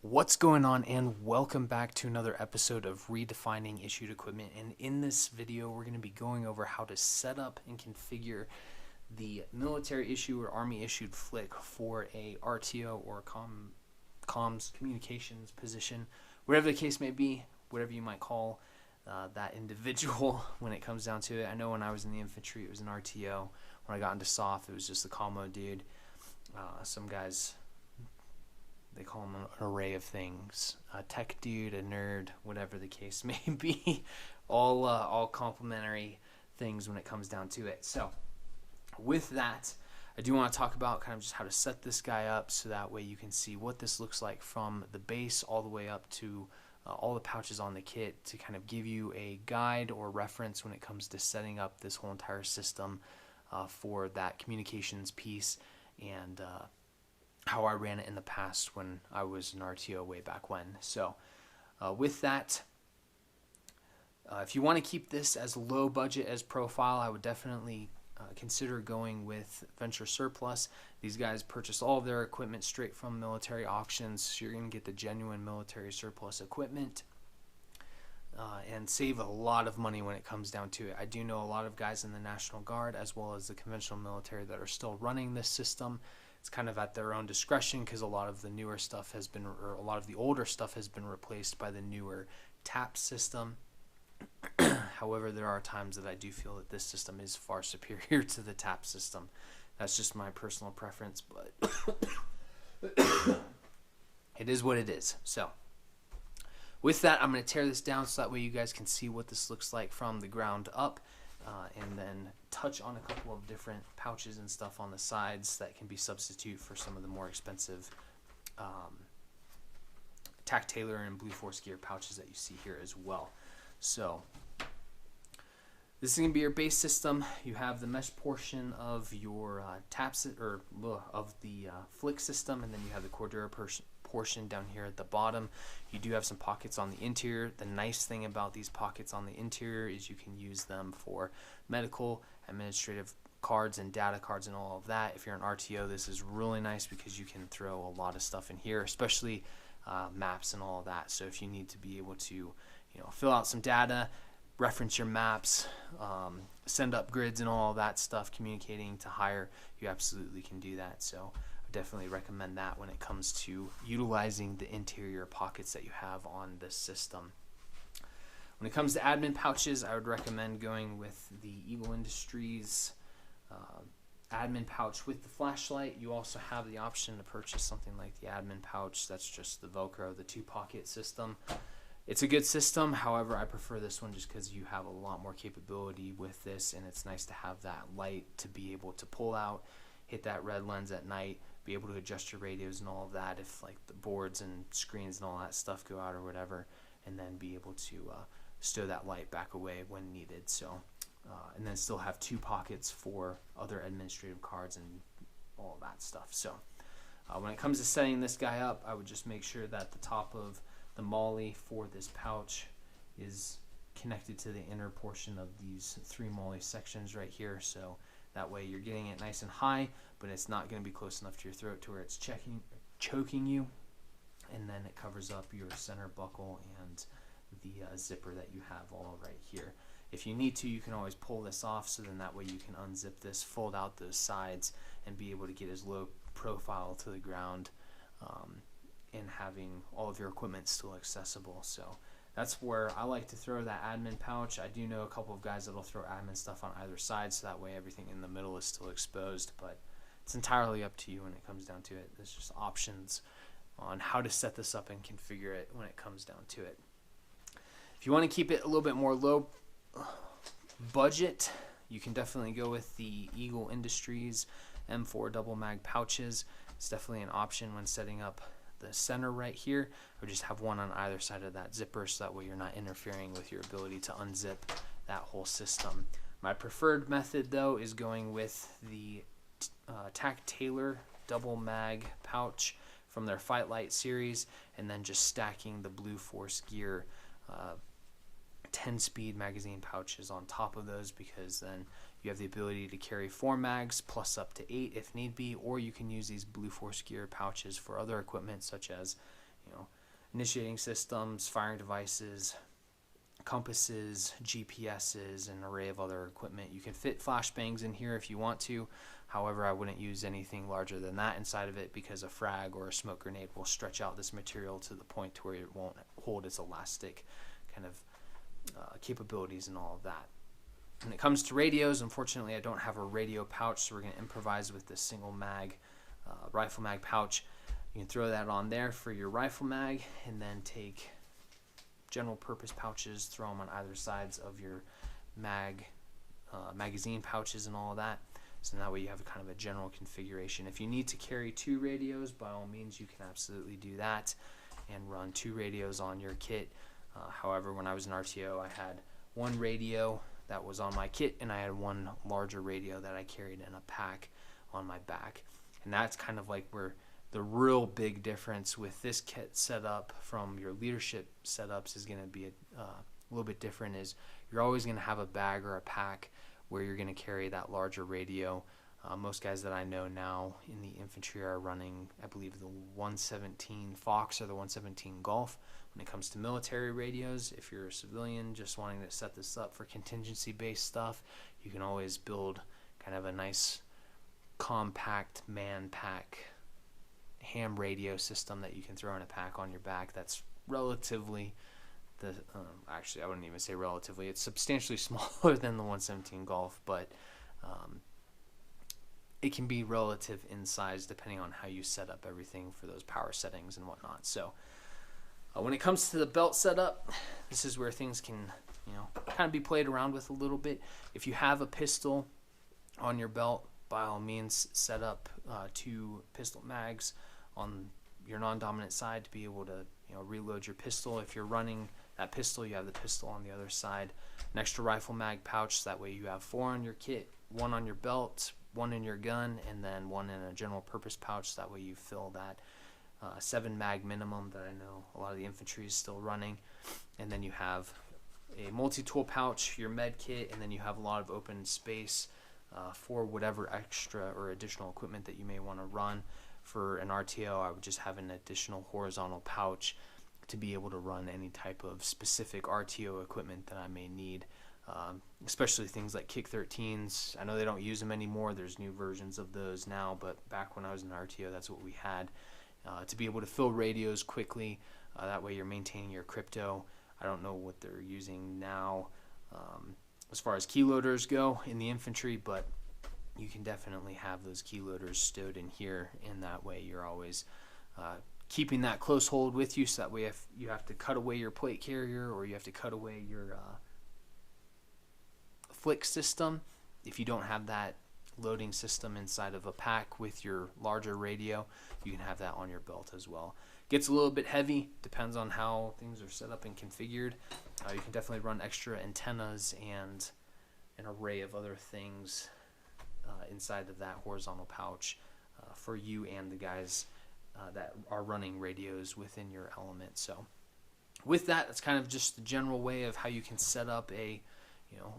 What's going on, and welcome back to another episode of Redefining Issued Equipment. And in this video we're going to be going over how to set up and configure the military issue or army issued flick for a RTO or comms communications position, whatever the case may be, whatever you might call that individual when it comes down to it. I know when I was in the infantry it was an RTO. When I got into SOF it was just the Commo dude. Some guys, they call him an array of things, a tech dude, a nerd, whatever the case may be, all complimentary things when it comes down to it. So with that, I do want to talk about kind of just how to set this guy up so that way you can see what this looks like from the base all the way up to all the pouches on the kit, to kind of give you a guide or reference when it comes to setting up this whole entire system for that communications piece, and how I ran it in the past when I was an RTO way back when. So with that, if you want to keep this as low budget as profile, I would definitely consider going with Venture Surplus. These guys purchase all of their equipment straight from military auctions, so you're going to get the genuine military surplus equipment and save a lot of money when it comes down to it. I do know a lot of guys in the National Guard as well as the conventional military that are still running this system. It's kind of at their own discretion because a lot of the newer stuff has been, or a lot of the older stuff has been replaced by the newer TAP system. However, there are times that I do feel that this system is far superior to the TAP system. That's just my personal preference, but it is what it is. So with that, I'm going to tear this down so that way you guys can see what this looks like from the ground up. And then touch on a couple of different pouches and stuff on the sides that can be substitute for some of the more expensive Tac Taylor and Blue Force gear pouches that you see here as well. So this is going to be your base system. You have the mesh portion of your taps or of the flick system, and then you have the Cordura portion down here at the bottom. You do have some pockets on the interior. The nice thing about these pockets on the interior is you can use them for medical, administrative cards, and data cards and all of that. If you're an RTO, this is really nice because you can throw a lot of stuff in here, especially maps and all of that. So if you need to be able to, fill out some data, reference your maps, send up grids and all of that stuff, communicating to higher, you absolutely can do that. So definitely recommend that when it comes to utilizing the interior pockets that you have on this system. When it comes to admin pouches, I would recommend going with the Eagle Industries admin pouch with the flashlight. You also have the option to purchase something like the admin pouch. That's just the Velcro, the 2-pocket system. It's a good system, however I prefer this one just because you have a lot more capability with this, and it's nice to have that light to be able to pull out, hit that red lens at night, be able to adjust your radios and all of that if like the boards and screens and all that stuff go out or whatever, and then be able to stow that light back away when needed. So and then still have 2 pockets for other administrative cards and all of that stuff. So when it comes to setting this guy up, I would just make sure that the top of the MOLLE for this pouch is connected to the inner portion of these 3 MOLLE sections right here, so that way you're getting it nice and high, but it's not going to be close enough to your throat to where it's choking you. And then it covers up your center buckle and the zipper that you have all right here. If you need to, you can always pull this off, so then that way you can unzip this, fold out those sides, and be able to get as low profile to the ground and having all of your equipment still accessible. So that's where I like to throw that admin pouch. I do know a couple of guys that'll throw admin stuff on either side, so that way everything in the middle is still exposed, but it's entirely up to you when it comes down to it. There's just options on how to set this up and configure it when it comes down to it. If you want to keep it a little bit more low budget, you can definitely go with the Eagle Industries M4 double mag pouches. It's definitely an option when setting up the center right here, or just have one on either side of that zipper, so that way you're not interfering with your ability to unzip that whole system. My preferred method though is going with the Tac Taylor double mag pouch from their Fight Light series, and then just stacking the Blue Force gear 10-speed magazine pouches on top of those, because then you have the ability to carry 4 mags plus up to 8 if need be, or you can use these Blue Force gear pouches for other equipment such as initiating systems, firing devices, compasses, GPSs, and an array of other equipment. You can fit flashbangs in here if you want to. However, I wouldn't use anything larger than that inside of it, because a frag or a smoke grenade will stretch out this material to the point to where it won't hold its elastic kind of capabilities and all of that. When it comes to radios, unfortunately I don't have a radio pouch, so we're going to improvise with the single mag rifle mag pouch. You can throw that on there for your rifle mag, and then take general purpose pouches, throw them on either sides of your magazine pouches and all of that. So that way you have kind of a general configuration. If you need to carry 2 radios, by all means you can absolutely do that and run 2 radios on your kit. However, when I was in RTO, I had 1 radio that was on my kit, and I had 1 larger radio that I carried in a pack on my back. And that's kind of like where the real big difference with this kit setup from your leadership setups is going to be a little bit different. Is you're always going to have a bag or a pack where you're going to carry that larger radio. Most guys that I know now in the infantry are running, I believe, the 117 Fox or the 117 Golf. When it comes to military radios, if you're a civilian just wanting to set this up for contingency-based stuff, you can always build kind of a nice compact man pack ham radio system that you can throw in a pack on your back. That's relatively actually I wouldn't even say relatively, it's substantially smaller than the 117 Golf, but it can be relative in size depending on how you set up everything for those power settings and whatnot. So when it comes to the belt setup, this is where things can kind of be played around with a little bit. If you have a pistol on your belt, by all means set up 2 pistol mags on your non-dominant side to be able to reload your pistol. If you're running that pistol, you have the pistol on the other side. An extra rifle mag pouch, that way you have 4 on your kit, 1 on your belt, 1 in your gun, and then 1 in a general purpose pouch. That way you fill that 7 mag minimum that I know a lot of the infantry is still running. And then you have a multi-tool pouch, your med kit, and then you have a lot of open space for whatever extra or additional equipment that you may want to run. For an RTO, I would just have an additional horizontal pouch to be able to run any type of specific RTO equipment that I may need, especially things like Kick 13s. I know they don't use them anymore. There's new versions of those now, but back when I was in RTO, that's what we had to be able to fill radios quickly. That way you're maintaining your crypto. I don't know what they're using now as far as keyloaders go in the infantry, but you can definitely have those keyloaders stowed in here, and that way you're always keeping that close hold with you, so that way if you have to cut away your plate carrier or you have to cut away your flick system, if you don't have that loading system inside of a pack with your larger radio, you can have that on your belt as well. Gets a little bit heavy, depends on how things are set up and configured. You can definitely run extra antennas and an array of other things inside of that horizontal pouch for you and the guys that are running radios within your element. So with that, that's kind of just the general way of how you can set up a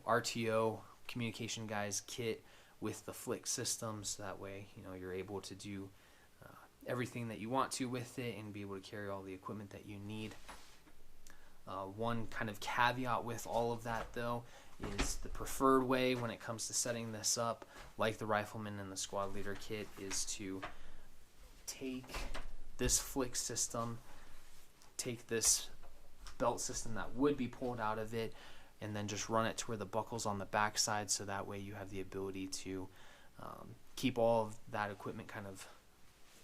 RTO communication guys kit with the flick system, so that way you're able to do everything that you want to with it and be able to carry all the equipment that you need. One kind of caveat with all of that, though, is the preferred way when it comes to setting this up, like the rifleman and the squad leader kit, is to take this flick system, take this belt system that would be pulled out of it, and then just run it to where the buckle's on the back side, so that way you have the ability to keep all of that equipment kind of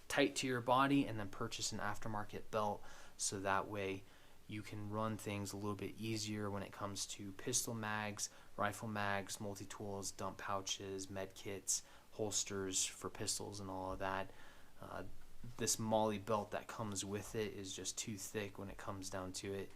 tight to your body, and then purchase an aftermarket belt, so that way you can run things a little bit easier when it comes to pistol mags, rifle mags, multi-tools, dump pouches, med kits, holsters for pistols, and all of that. This MOLLE belt that comes with it is just too thick when it comes down to it,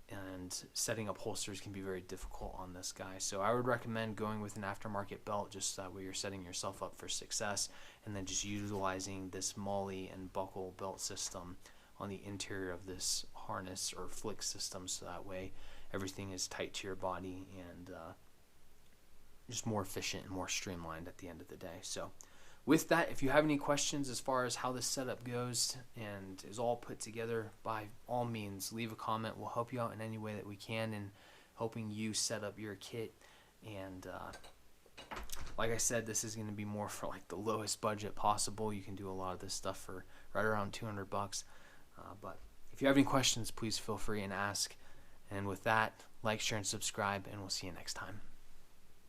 and setting up holsters can be very difficult on this guy. So I would recommend going with an aftermarket belt, just that way you're setting yourself up for success, and then just utilizing this MOLLE and buckle belt system on the interior of this harness or flick system, so that way everything is tight to your body and just more efficient and more streamlined at the end of the day. So with that, if you have any questions as far as how this setup goes and is all put together, by all means, leave a comment. We'll help you out in any way that we can in helping you set up your kit. And like I said, this is going to be more for like the lowest budget possible. You can do a lot of this stuff for right around $200. But if you have any questions, please feel free and ask. And with that, like, share, and subscribe, and we'll see you next time.